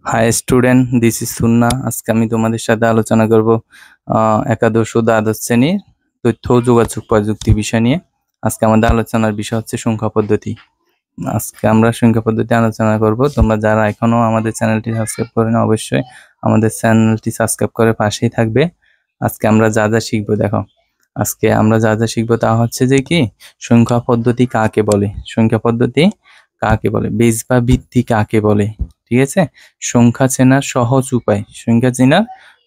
High student, this is সুন্না। আজকে আমি তোমাদের সাথে আলোচনা করব একাদশ ও দ্বাদশ শ্রেণীর তথ্য ও যোগাযোগ প্রযুক্তি বিষয় নিয়ে। আজকে আমাদের আলোচনার বিষয় হচ্ছে সংখ্যা পদ্ধতি। আজকে আমরা সংখ্যা পদ্ধতি আলোচনা করব। তোমরা যারা এখনো আমাদের চ্যানেলটি সাবস্ক্রাইব করে না, অবশ্যই আমাদের চ্যানেলটি সাবস্ক্রাইব করে পাশেই থাকবে। আজকে আমরা যা যা শিখবো, দেখো আজকে আমরা যা যা শিখবো তা হচ্ছে যে কি, সংখ্যা পদ্ধতি কাকে বলে, সংখ্যা পদ্ধতি কাকে বলে, বেস বা ভিত্তি কাকে বলে, ঠিক আছে। সংখ্যা চেনার সহজ উপায়, সংখ্যা চেনার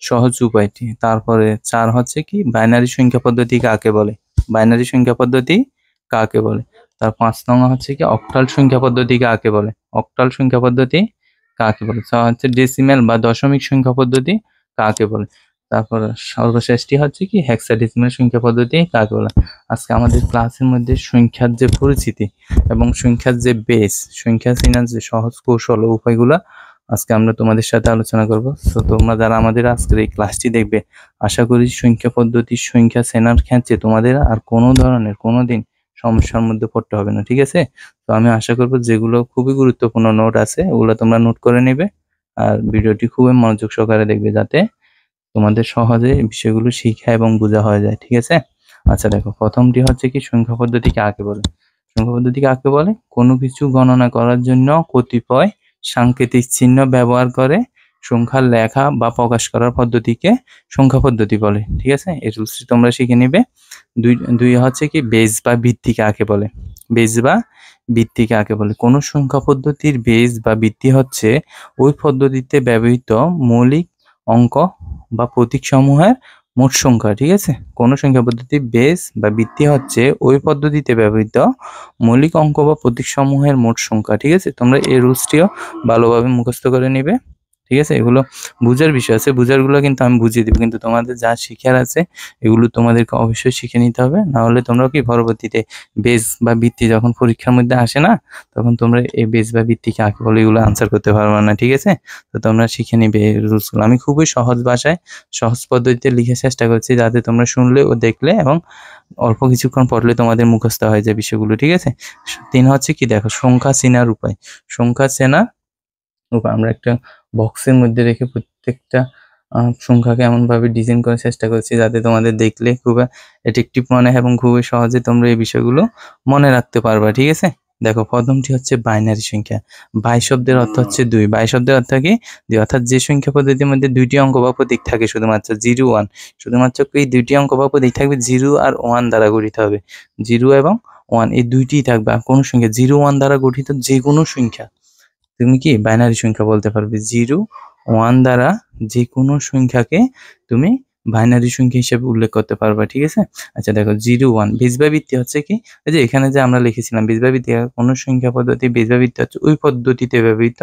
সহজ উপায়টি। তারপরে 4 হচ্ছে কি, বাইনারি সংখ্যা পদ্ধতি কাকে বলে, বাইনারি সংখ্যা পদ্ধতি কাকে বলে। তার 5 নং হচ্ছে কি, অক্টাল সংখ্যা পদ্ধতি কাকে বলে, অক্টাল সংখ্যা পদ্ধতি কাকে বলে। 6 হচ্ছে ডেসিমেল বা দশমিক সংখ্যা পদ্ধতি কাকে বলে। তারপর সর্বশেষটি হচ্ছে কি, হেক্সাডেসিমেল সংখ্যা পদ্ধতি কাকে বলে। আজকে আমাদের ক্লাসের মধ্যে সংখ্যার যে পরিচিতি এবং সংখ্যার যে বেস, সংখ্যা চেনার যে সহজ কৌশল ও উপায়গুলা আজকে আমরা তোমাদের সাথে আলোচনা করব। তো তোমরা যারা আমাদের আজকের এই ক্লাসটি দেখবে, আশা করি সংখ্যা পদ্ধতি, সংখ্যা চেনার ক্ষেত্রে তোমাদের আর কোনো ধরনের কোনোদিন সমস্যার মধ্যে পড়তে হবে না, ঠিক আছে। তো আমি আশা করব যেগুলো খুবই গুরুত্বপূর্ণ নোট আছে ওগুলো তোমরা নোট করে নেবে, আর ভিডিওটি খুবই মনোযোগ সহকারে দেখবে, যাতে তোমাদের সহজে বিষয়গুলো শিখা এবং বোঝা হয়ে যায়, ঠিক আছে। আচ্ছা দেখো, প্রথমটি হচ্ছে কি, সংখ্যা পদ্ধতি কাকে বলে। সংখ্যা পদ্ধতি কাকে বলে, কোনো কিছু গণনা করার জন্য কতিপয় সাংকেতিক চিহ্ন ব্যবহার করে সংখ্যা লেখা বা প্রকাশ করার পদ্ধতিকে সংখ্যা পদ্ধতি বলে, ঠিক আছে। এই রুলসটি তোমরা শিখে নিবে। দুই দুই হচ্ছে কি, বেস বা ভিত্তি কাকে বলে, বেস বা ভিত্তি কাকে বলে। কোনো সংখ্যা পদ্ধতির বেস বা ভিত্তি হচ্ছে ওই পদ্ধতিতে ব্যবহৃত মৌলিক অঙ্ক বা প্রতীক সমূহের মোট সংখ্যা, ঠিক আছে। কোনো সংখ্যা পদ্ধতির বেস বা ভিত্তি হচ্ছে ওই পদ্ধতিতে ব্যবহৃত মৌলিক অঙ্ক বা প্রতীক সমূহের মোট সংখ্যা, ঠিক আছে। তোমরা এই রুলসটিও ভালোভাবে মুখস্থ করে নিবে, ঠিক আছে। এগুলো বুঝার বিষয় আছে, বুঝারগুলো কিন্তু আমি বুঝিয়ে দিব, কিন্তু তোমাদের যা শিখার আছে এগুলো তোমাদেরকে অবশ্যই শিখে নিতে হবে। না হলে তোমরা কি পরবর্তীতে বেস বা ভিত্তি যখন পরীক্ষার মধ্যে আসে না, তখন তোমরা এই বেস বা ভিত্তি কাকে বলে এগুলো আনসার করতে পারবে না, ঠিক আছে। তো তোমরা শিখে নিবে এই রুলসগুলো। আমি খুবই সহজ ভাষায় সহজ পদ্ধতিতে লিখে চেষ্টা করছি, যাতে তোমরা শুনলে ও দেখলে এবং অল্প কিছুক্ষণ পড়লে তোমাদের মুখস্থ হয়ে যায় বিষয়গুলো, ঠিক আছে। 3 হচ্ছে কি, দেখো সংখ্যা চেনার উপায়, সংখ্যা চেনার উপায়। আমরা একটা বক্সের মধ্যে রেখে প্রত্যেকটা সংখ্যাকে এমনভাবে ডিজাইন করার চেষ্টা করছি যাতে তোমাদের দেখলে খুব অ্যাট্রাকটিভ মনে হয় এবং খুবই সহজে তোমরা এই বিষয়গুলো মনে রাখতে পারবা, ঠিক আছে। দেখো, প্রথমটি হচ্ছে বাইনারি সংখ্যা। বাই শব্দের অর্থ হচ্ছে 2। বাই শব্দের অর্থ কি, 2, অর্থাৎ যে সংখ্যা পদ্ধতির মধ্যে 2টি অঙ্ক বা প্রতীক থাকে, শুধুমাত্র 0, 1, শুধুমাত্র এই 2টি অঙ্ক বা প্রতীক থাকবে 0 আর 1 দ্বারা গঠিত হবে। 0 এবং 1 এই দুইটিই থাকবে, আর কোনো সংখ্যা 0, 1 দ্বারা গঠিত যে কোনো সংখ্যা তুমি কি বাইনারি সংখ্যা বলতে পারবে। 0, 1 দ্বারা যে কোনো সংখ্যাকে তুমি বাইনারি সংখ্যা হিসেবে উল্লেখ করতে পারবা, ঠিক আছে। আচ্ছা দেখো, 0, 1 বেস বা ভিত্তি হচ্ছে কি, এই যে এখানে যে আমরা লিখেছিলাম বেস বা ভিত্তি, কোনো সংখ্যা পদ্ধতি বেস বা ভিত্তি হচ্ছে ওই পদ্ধতিতে ব্যবহৃত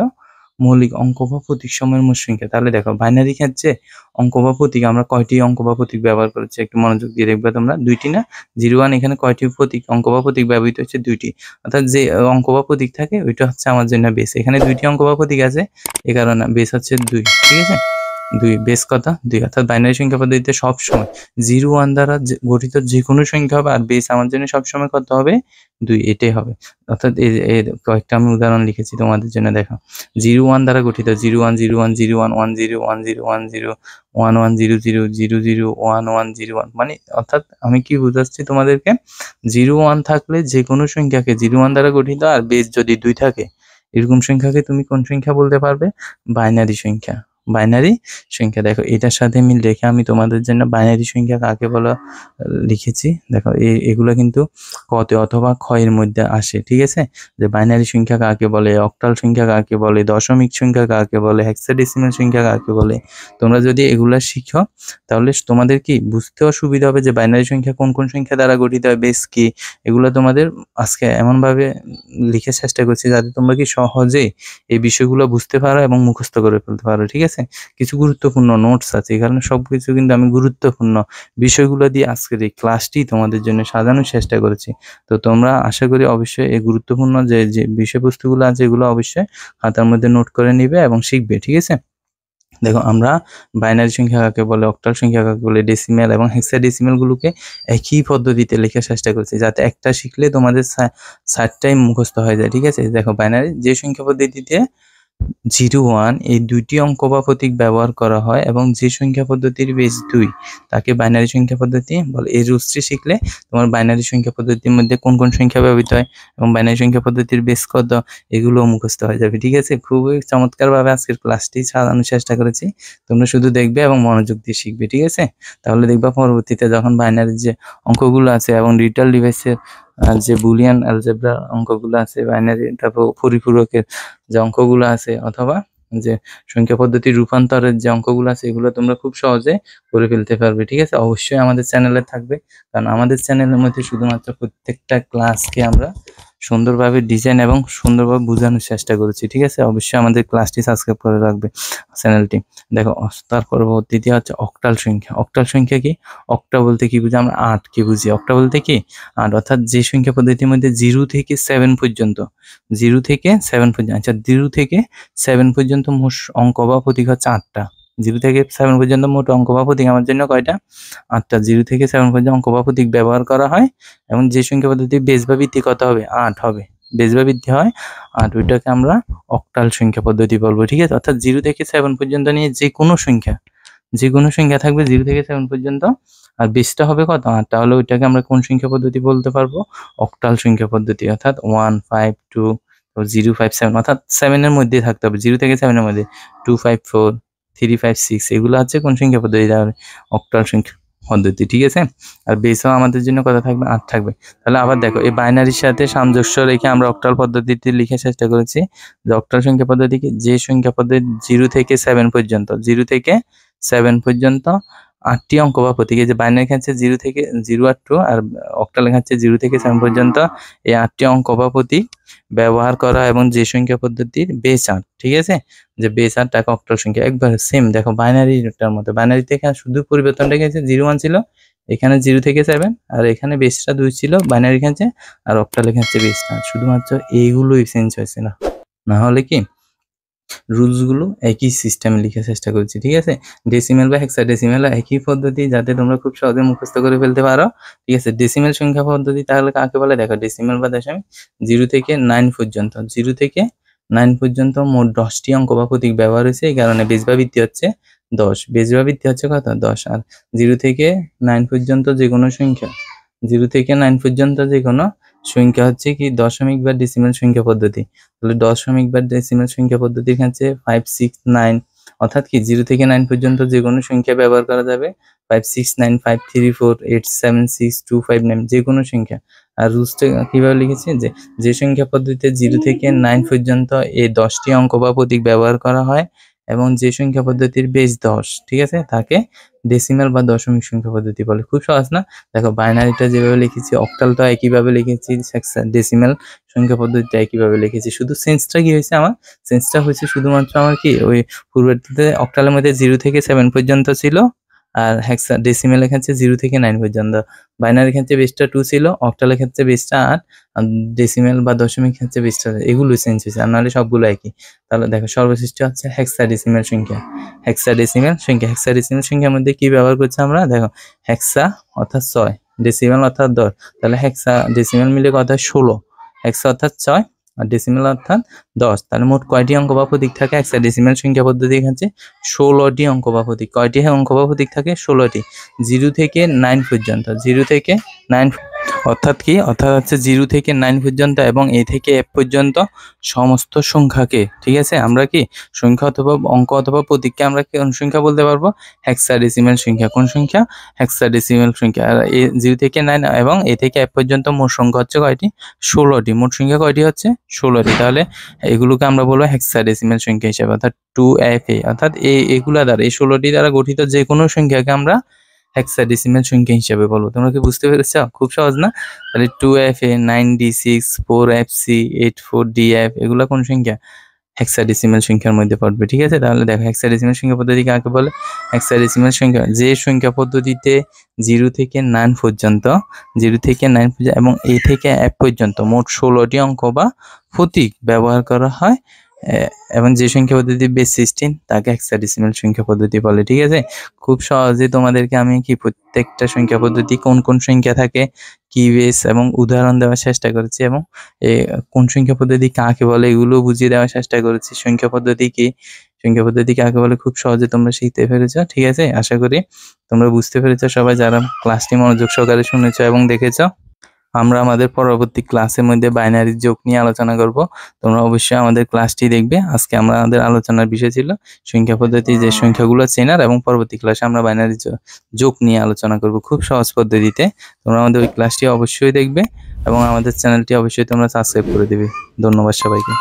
মৌলিক অঙ্ক বা প্রতীক সময়ের মোট সংখ্যা। তাহলে দেখো, বাইনারি ক্ষেত্রে অঙ্ক বা প্রতীক আমরা কয়টি অঙ্ক বা প্রতীক ব্যবহার করেছি একটু মনোযোগ দিয়ে দেখবে তোমরা। 2টি না, 0, 1 এখানে কয়টি প্রতীক অঙ্ক বা প্রতীক ব্যবহৃত হচ্ছে, 2টি। অর্থাৎ যে অঙ্ক বা প্রতীক থাকে ওইটা হচ্ছে আমার জন্য বেস। এখানে 2টি অঙ্ক বা প্রতীক আছে, এ কারণে বেস হচ্ছে 2, ঠিক আছে। 2 বেস কথা 2, অর্থাৎ বাইনারি সংখ্যা পদ্ধতিতে সবসময় 0, 1 দ্বারা গঠিত যে কোনো সংখ্যা হবে, আর বেস আমার জন্য সবসময় কত হবে, 2, এটাই হবে। অর্থাৎ এর কয়েকটা আমি উদাহরণ লিখেছি তোমাদের জন্য, দেখো। 0, 1 দ্বারা গঠিত 0, 1, 0, 1, 0, 1, 1, 0, 1, 0, 1, 0, 1, 1, 0, 0, 0, 0, 1, 1, 0, 1, মানে অর্থাৎ আমি কি বুঝাচ্ছি তোমাদেরকে, 0, 1 থাকলে যে কোনো সংখ্যাকে 0, 1 দ্বারা গঠিত, আর বেস যদি 2 থাকে, এরকম সংখ্যাকে তুমি কোন সংখ্যা বলতে পারবে, বাইনারি সংখ্যা। বাইনারি সংখ্যা। দেখো, এটার সাথে মিল রেখে আমি তোমাদের জন্য বাইনারি সংখ্যা কাকে বলা লিখেছি। দেখো, এগুলো কিন্তু কতে অথবা ক্ষয়ের মধ্যে আসে, ঠিক আছে। যে বাইনারি সংখ্যা কাকে বলে, অক্টাল সংখ্যা কাকে বলে, দশমিক সংখ্যা কাকে বলে, হেক্সাডেসিমাল সংখ্যা কাকে বলে। তোমরা যদি এগুলা শিখো তাহলে তোমাদের কি বুঝতেও সুবিধা হবে যে বাইনারি সংখ্যা কোন কোন সংখ্যা দ্বারা গঠিত হয়, বেস কি। এগুলো তোমাদের আজকে এমনভাবে লিখে চেষ্টা করছি যাতে তোমরা কি সহজে এই বিষয়গুলো বুঝতে পারো এবং মুখস্থ করে ফেলতে পারো, ঠিক আছে। কিছু গুরুত্বপূর্ণ নোটস আছে, এখানে সবকিছু কিন্তু আমি গুরুত্বপূর্ণ বিষয়গুলো দিয়ে আজকের এই ক্লাসটি তোমাদের জন্য সাজানোর চেষ্টা করেছি। তো তোমরা আশা করি অবশ্যই এই গুরুত্বপূর্ণ যে যে বিষয়বস্তুগুলো আছে এগুলো অবশ্যই খাতার মধ্যে নোট করে নিবে এবং শিখবে, ঠিক আছে। দেখো, আমরা বাইনারি সংখ্যা কাকে বলে, অক্টাল সংখ্যা কাকে বলে, ডেসিমেল এবং হেক্সাডেসিমেল গুলোকে একই পদ্ধতিতে লেখার চেষ্টা করছি, যাতে একটা শিখলে তোমাদের 60টাই মুখস্থ হয়ে যায়, ঠিক আছে। দেখো, বাইনারি যে সংখ্যা পদ্ধতিতে 0, 1 এই দুইটি অঙ্ক বা প্রতীক ব্যবহার করা হয় এবং যে সংখ্যা পদ্ধতির বেস 2 তাকে বাইনারি সংখ্যা পদ্ধতি বলে। এই রুলসটি শিখলে তোমার বাইনারি সংখ্যা পদ্ধতির মধ্যে কোন কোন সংখ্যা ব্যবহৃত হয় এবং বাইনারি সংখ্যা পদ্ধতির বেস কত এগুলো মুখস্থ হয়ে যাবে। ঠিক আছে, খুবই চমৎকারভাবে আজকের ক্লাসটি সাজানোর চেষ্টা করেছি। তোমরা শুধু দেখবে এবং মনোযোগ দিয়ে শিখবে। ঠিক আছে, তাহলে দেখবা পরবর্তীতে যখন বাইনারির যে অঙ্কগুলো আছে এবং রিটাল ডিভাইসের যে বুলিয়ান অ্যালজেব্রা অঙ্কগুলো আছে, বাইনারি তারপর পরিপূরকের যে অঙ্কগুলো আছে অথবা যে সংখ্যা পদ্ধতির রূপান্তরের যে অঙ্কগুলো আছে এগুলো তোমরা খুব সহজে করে ফেলতে পারবে। ঠিক আছে, অবশ্যই আমাদের চ্যানেলে থাকবে, কারণ আমাদের চ্যানেলের মধ্যে শুধুমাত্র প্রত্যেকটা ক্লাসকে আমরা সুন্দরভাবে ডিজাইন এবং সুন্দরভাবে বোঝানোর চেষ্টা করেছি। ঠিক আছে, অবশ্যই আমাদের ক্লাসটি সাবস্ক্রাইব করে রাখবে চ্যানেলটি। দেখো, তার পরবর্তীতে হচ্ছে অক্টাল সংখ্যা। অক্টাল সংখ্যা কি? অক্টা বলতে কি বুঝি? আমরা 8 কে বুঝি। অক্টা বলতে কি? 8, অর্থাৎ যে সংখ্যা পদ্ধতির মধ্যে 0 থেকে 7 পর্যন্ত, 0 থেকে 7 পর্যন্ত, আচ্ছা 0 থেকে 7 পর্যন্ত মোট অঙ্ক বা প্রতীক হচ্ছে 8টা। 0 থেকে 7 পর্যন্ত মোট অঙ্ক বা প্রতীক আমার জন্য কয়টা? 8টা। 0 থেকে 7 পর্যন্ত অঙ্ক বা প্রতীক ব্যবহার করা হয় এবং যে সংখ্যা পদ্ধতি বেস বা ভিত্তি কত হবে? 8 হবে। বেস বা ভিত্তি হয় 8, ওইটাকে আমরা অক্টাল সংখ্যা পদ্ধতি বলবো। ঠিক আছে, অর্থাৎ 0 থেকে 7 পর্যন্ত নিয়ে যে কোনো সংখ্যা থাকবে 0 থেকে 7 পর্যন্ত, আর বেসটা হবে কত? 8, তাহলে ওইটাকে আমরা কোন সংখ্যা পদ্ধতি বলতে পারবো? অক্টাল সংখ্যা পদ্ধতি। অর্থাৎ 1, 5, 2, 0, 5, 7, অর্থাৎ 7 এর মধ্যে থাকতে হবে। 0 থেকে 7 এর মধ্যে 2, 5, 4, 3, 5, 6 এগুলো হচ্ছে কোন সংখ্যা পদ্ধতি? তাহলে অক্টাল সংখ্যা পদ্ধতি। ঠিক আছে, আর বেসও আমাদের জন্য কত থাকবে? 8 থাকবে। তাহলে আবার দেখো, এই বাইনারির সাথে সামঞ্জস্য রেখে আমরা অক্টাল পদ্ধতিতে লিখে চেষ্টা করেছি যে অক্টাল সংখ্যা পদ্ধতি কি? যে সংখ্যা পদ্ধতি 0 থেকে 7 পর্যন্ত, 0 থেকে 7 পর্যন্ত 8টি অঙ্ক বা প্রতীক, এই যে বাইনারি লেখা 0 থেকে 0 আর 2, আর অক্টাল লেখা 0 থেকে 7 পর্যন্ত এই 8টি অঙ্ক বা প্রতীক ব্যবহার করা এবং যে সংখ্যা পদ্ধতির বেস 8। ঠিক আছে, যে বেস 8 টাকা অক্টাল সংখ্যা একবার সেম। দেখো, বাইনারিটার মতো, বাইনারি থেকে শুধু পরিবর্তন রেখেছে 0, 1 ছিল, এখানে 0 থেকে 7, আর এখানে বেসটা 2 ছিল, বাইনারি লেখা আর অক্টাল লেখা বেসটা। শুধুমাত্র এইগুলোই চেঞ্জ হয়েছে, না হলে কি রুলসগুলো একই সিস্টেমে লিখার চেষ্টা করছি। ঠিক আছে, ডেসিমেল বা হেক্সাডেসিমেল একই পদ্ধতি, যাতে তোমরা খুব সহজে মুখস্থ করে ফেলতে পারো। ঠিক আছে, ডেসিমেল সংখ্যা পদ্ধতি তাহলে কাকে বলে? দেখো, ডেসিমেল বা দশমিক 0 থেকে 9 পর্যন্ত, 0 থেকে 9 পর্যন্ত মোট 10টি অঙ্ক বা প্রতীক ব্যবহার হয়েছে। এই কারণে বেস বা ভিত্তি হচ্ছে 10, বেস বা ভিত্তি হচ্ছে কত? 10। আর 0 থেকে 9 পর্যন্ত যে কোনো সংখ্যা, 0 থেকে 9 পর্যন্ত যে কোনো সংখ্যা হচ্ছে কি দশমিক বা ডেসিমেল সংখ্যা পদ্ধতি। তাহলে দশমিক বা ডেসিমেল সংখ্যা পদ্ধতির ক্ষেত্রে 5, 6, 9, অর্থাৎ কি 0 থেকে 9 পর্যন্ত যে কোনো সংখ্যা ব্যবহার করা যাবে। 5, 6, 9, 5, 3, 4, 8, 7, 6, 2, 5, 9 যে কোনো সংখ্যা। আর রুলসটা কিভাবে লিখেছি? যে সংখ্যা পদ্ধতিতে 0 থেকে 9 পর্যন্ত এই 10টি অঙ্ক বা প্রতীক ব্যবহার করা হয় এবং যে সংখ্যা পদ্ধতির বেস 10, ঠিক আছে, তাকে ডেসিমেল বা দশমিক সংখ্যা পদ্ধতি বলে। খুব সহজ না? দেখো, বাইনারিটা যেভাবে লিখেছি, অক্টালটা একইভাবে লিখেছি, ডেসিমেল সংখ্যা পদ্ধতিটা একইভাবে লিখেছি। শুধু সেন্সটা কি হয়েছে? আমার সেন্সটা হয়েছে শুধুমাত্র আমার কি ওই পূর্ববর্তীতে অক্টালের মধ্যে 0 থেকে 7 পর্যন্ত ছিল, আর ডেসিমেলের ক্ষেত্রে 0 থেকে 9 পর্যন্ত। বাইনারির ক্ষেত্রে বেসটা 2 ছিল, অক্টালের ক্ষেত্রে বেসটা 8, আর ডেসিমেল বা দশমিক ক্ষেত্রে বেসটা, এগুলো চেঞ্জ হয়েছে, আর নাহলে সবগুলো একই। তাহলে দেখো, সর্বশেষ হচ্ছে হেক্সাডেসিমেল সংখ্যা। হেক্সাডেসিমেল সংখ্যার মধ্যে কি ব্যবহার করছি আমরা? দেখো, হেক্সা অর্থাৎ 6, ডেসিমেল অর্থাৎ 10, তাহলে হেক্সাডেসিমেল মিলে কত হয়? 16। হেক্সা অর্থাৎ 6 আর ডেসিমেল অর্থাৎ 10, তাহলে মোট কয়টি অঙ্ক বা প্রতীক থাকে হেক্সাডেসিমেল সংখ্যা পদ্ধতির ক্ষেত্রে? 16টি অঙ্ক বা প্রতীক। কয়টি অঙ্ক বা প্রতীক থাকে? 16টি। 0 থেকে 9 পর্যন্ত, 0 থেকে 9, অর্থাৎ কি? অর্থাৎ হচ্ছে 0 থেকে 9 পর্যন্ত এবং a থেকে f পর্যন্ত সমস্ত সংখ্যাকে, ঠিক আছে, আমরা কি সংখ্যা অথবা অঙ্ক অথবা প্রতীককে আমরা কোন সংখ্যা বলতে পারবো? হেক্সাডেসিমেল সংখ্যা। কোন সংখ্যা? হেক্সাডেসিমেল সংখ্যা। আর 0 থেকে 9 এবং a থেকে f পর্যন্ত মোট সংখ্যা হচ্ছে কয়টি? 16টি। মোট সংখ্যা কয়টি হচ্ছে? 16টি। তাহলে এগুলোকে আমরা বলবো হেক্সাডেসিমেল সংখ্যা হিসেবে, অর্থাৎ 2FA, অর্থাৎ এগুলা দ্বারা, এই 16টি দ্বারা গঠিত যে কোনো সংখ্যাকে আমরা হেক্সাডেসিমেল সংখ্যা হিসেবে বলবো। তোমরা কি বুঝতে পেরেছো? খুব সহজ না? তাহলে 2FA, 9D6, 4FC, 84DF এগুলা কোন সংখ্যা? হেক্সাডেসিমেল সংখ্যার মধ্যে পড়বে। ঠিক আছে, তাহলে দেখো, হেক্সাডেসিমেল সংখ্যা পদ্ধতি কাকে বলে? হেক্সাডেসিমেল সংখ্যা যে সংখ্যা পদ্ধতিতে 0 থেকে 9 পর্যন্ত, 0 থেকে 9 পর্যন্ত এবং a থেকে f পর্যন্ত মোট 16টি অঙ্ক বা প্রতীক ব্যবহার করা হয় এবং যে সংখ্যা পদ্ধতি বেস 16 তাকে হেক্সাডেসিমাল সংখ্যা পদ্ধতি বলে। ঠিক আছে, খুব সহজে তোমাদেরকে আমি কি প্রত্যেকটা সংখ্যা পদ্ধতি কোন কোন সংখ্যা থাকে কি বেস এবং উদাহরণ দেওয়ার চেষ্টা করেছি, এবং কোন সংখ্যা পদ্ধতি কাকে বলে এগুলো বুঝিয়ে দেওয়ার চেষ্টা করেছি। সংখ্যা পদ্ধতি কি, সংখ্যা পদ্ধতি কাকে বলে খুব সহজে তোমরা শিখতে পেরেছো। ঠিক আছে, আশা করি তোমরা বুঝতে পেরেছো সবাই, যারা ক্লাসটি মনোযোগ সহকারে শুনেছো এবং দেখেছো। আমরা আমাদের পরবর্তী ক্লাসের মধ্যে বাইনারি যোগ নিয়ে আলোচনা করব। তোমরা অবশ্যই আমাদের ক্লাসটি দেখবে। আজকে আমাদের আলোচনার বিষয় ছিল সংখ্যা পদ্ধতি, যে সংখ্যাগুলো চেনার, এবং পরবর্তী ক্লাসে আমরা বাইনারি যোগ নিয়ে আলোচনা করব খুব সহজ পদ্ধতিতে। তোমরা আমাদের ওই ক্লাসটি অবশ্যই দেখবে এবং আমাদের চ্যানেলটি অবশ্যই তোমরা সাবস্ক্রাইব করে দেবে। ধন্যবাদ সবাইকে।